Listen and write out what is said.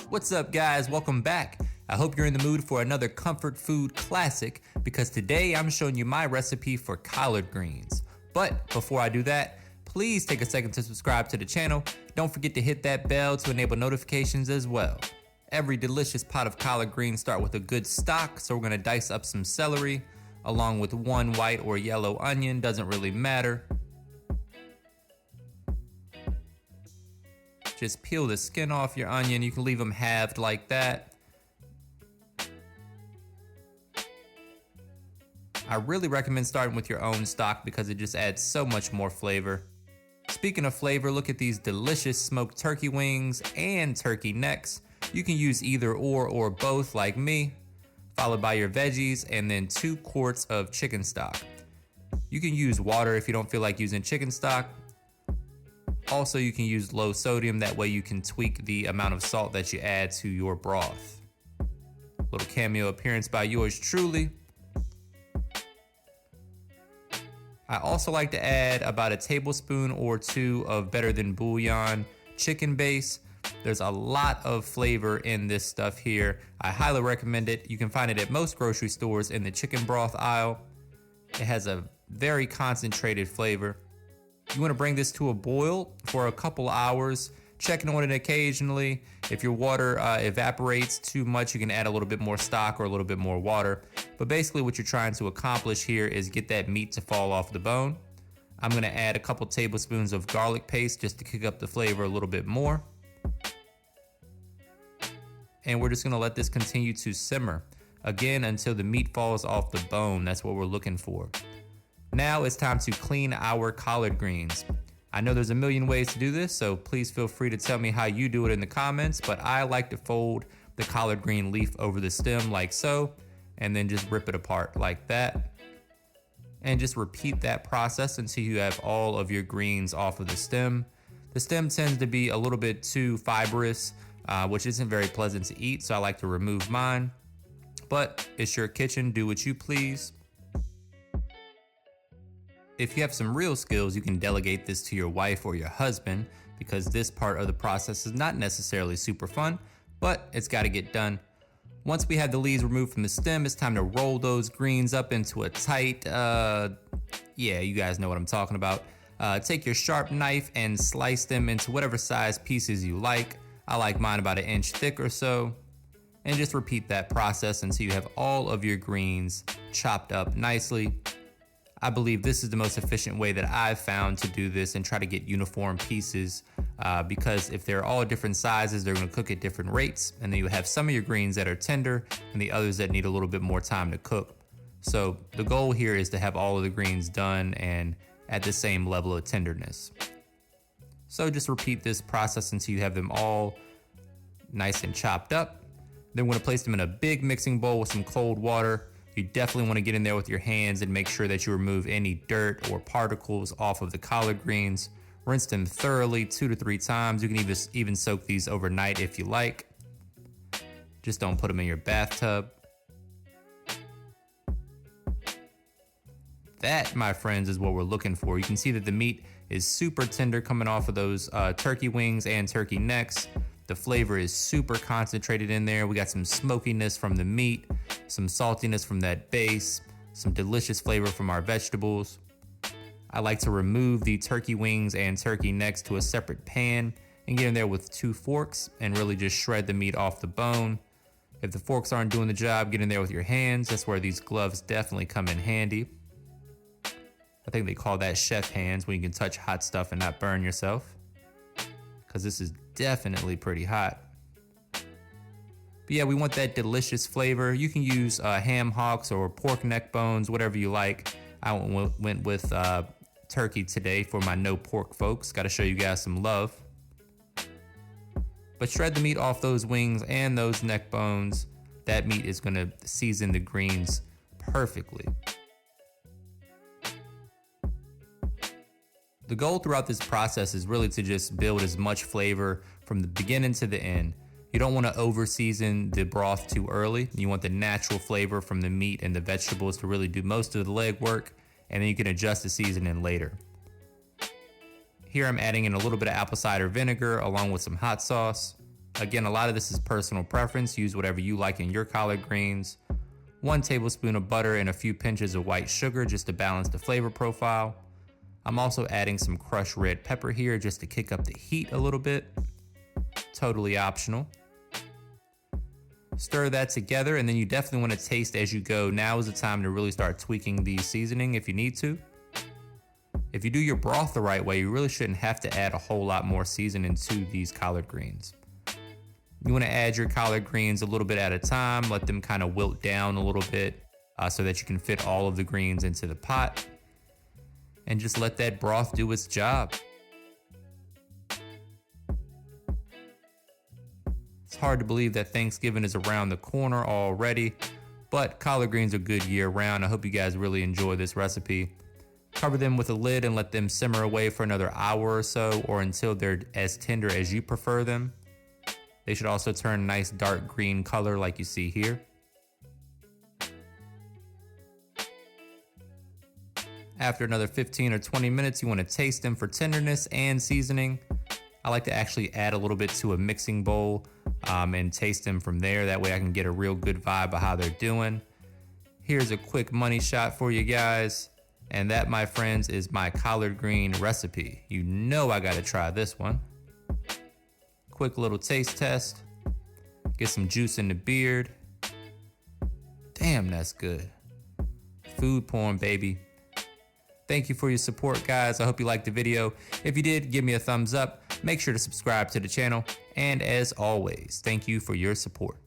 What's up, guys? Welcome back. I hope you're in the mood for another comfort food classic because today I'm showing you my recipe for collard greens. But before I do that, please take a second to subscribe to the channel. Don't forget to hit that bell to enable notifications as well. Every delicious pot of collard greens start with a good stock, so we're gonna dice up some celery along with one white or yellow onion, doesn't really matter. Just peel the skin off your onion. You can leave them halved like that. I really recommend starting with your own stock because it just adds so much more flavor. Speaking of flavor, look at these delicious smoked turkey wings and turkey necks. You can use either or both like me, followed by your veggies and then 2 quarts of chicken stock. You can use water if you don't feel like using chicken stock. Also, you can use low sodium, that way you can tweak the amount of salt that you add to your broth. Little cameo appearance by yours truly. I also like to add about a tablespoon or 2 of Better Than Bouillon chicken base. There's a lot of flavor in this stuff here. I highly recommend it. You can find it at most grocery stores in the chicken broth aisle. It has a very concentrated flavor. You want to bring this to a boil for a couple hours, checking on it occasionally. If your water evaporates too much, you can add a little bit more stock or a little bit more water. But basically what you're trying to accomplish here is get that meat to fall off the bone. I'm going to add a couple tablespoons of garlic paste just to kick up the flavor a little bit more. And we're just going to let this continue to simmer, again, until the meat falls off the bone. That's what we're looking for. Now it's time to clean our collard greens. I know there's a million ways to do this, so please feel free to tell me how you do it in the comments, but I like to fold the collard green leaf over the stem like so, and then just rip it apart like that. And just repeat that process until you have all of your greens off of the stem. The stem tends to be a little bit too fibrous, which isn't very pleasant to eat, so I like to remove mine. But it's your kitchen, do what you please. If you have some real skills, you can delegate this to your wife or your husband because this part of the process is not necessarily super fun, but it's got to get done. Once we have the leaves removed from the stem, it's time to roll those greens up into a tight, yeah, you guys know what I'm talking about. Take your sharp knife and slice them into whatever size pieces you like. I like mine about 1 inch thick or so. And just repeat that process until you have all of your greens chopped up nicely. I believe this is the most efficient way that I've found to do this and try to get uniform pieces because if they're all different sizes, they're going to cook at different rates. And then you have some of your greens that are tender and the others that need a little bit more time to cook. So the goal here is to have all of the greens done and at the same level of tenderness. So just repeat this process until you have them all nice and chopped up. Then we're going to place them in a big mixing bowl with some cold water. You definitely want to get in there with your hands and make sure that you remove any dirt or particles off of the collard greens. Rinse them thoroughly 2 to 3 times. You can even soak these overnight if you like. Just don't put them in your bathtub. That, my friends, is what we're looking for. You can see that the meat is super tender coming off of those turkey wings and turkey necks. The flavor is super concentrated in there. We got some smokiness from the meat, some saltiness from that base, some delicious flavor from our vegetables. I like to remove the turkey wings and turkey necks to a separate pan and get in there with 2 forks and really just shred the meat off the bone. If the forks aren't doing the job, get in there with your hands. That's where these gloves definitely come in handy. I think they call that chef hands when you can touch hot stuff and not burn yourself, because this is definitely pretty hot. But yeah, we want that delicious flavor. You can use ham hocks or pork neck bones, whatever you like. I went with turkey today for my no pork folks. Got to show you guys some love. But shred the meat off those wings and those neck bones. That meat is going to season the greens perfectly. The goal throughout this process is really to just build as much flavor from the beginning to the end. You don't want to over season the broth too early. You want the natural flavor from the meat and the vegetables to really do most of the leg work, and then you can adjust the seasoning later. Here I'm adding in a little bit of apple cider vinegar along with some hot sauce. Again, a lot of this is personal preference. Use whatever you like in your collard greens. 1 tablespoon of butter and a few pinches of white sugar just to balance the flavor profile. I'm also adding some crushed red pepper here just to kick up the heat a little bit. Totally optional. Stir that together, and then you definitely want to taste as you go. Now is the time to really start tweaking the seasoning if you need to. If you do your broth the right way, you really shouldn't have to add a whole lot more seasoning to these collard greens. You want to add your collard greens a little bit at a time, let them kind of wilt down a little bit so that you can fit all of the greens into the pot. And just let that broth do its job. It's hard to believe that Thanksgiving is around the corner already, but collard greens are good year round. I hope you guys really enjoy this recipe. Cover them with a lid and let them simmer away for another hour or so, or until they're as tender as you prefer them. They should also turn a nice dark green color like you see here. After another 15 or 20 minutes, you want to taste them for tenderness and seasoning. I like to actually add a little bit to a mixing bowl and taste them from there. That way I can get a real good vibe of how they're doing. Here's a quick money shot for you guys. And that, my friends, is my collard green recipe. You know I gotta try this one. Quick little taste test. Get some juice in the beard. Damn, that's good. Food porn, baby. Thank you for your support, guys. I hope you liked the video. If you did, give me a thumbs up. Make sure to subscribe to the channel. And as always, thank you for your support.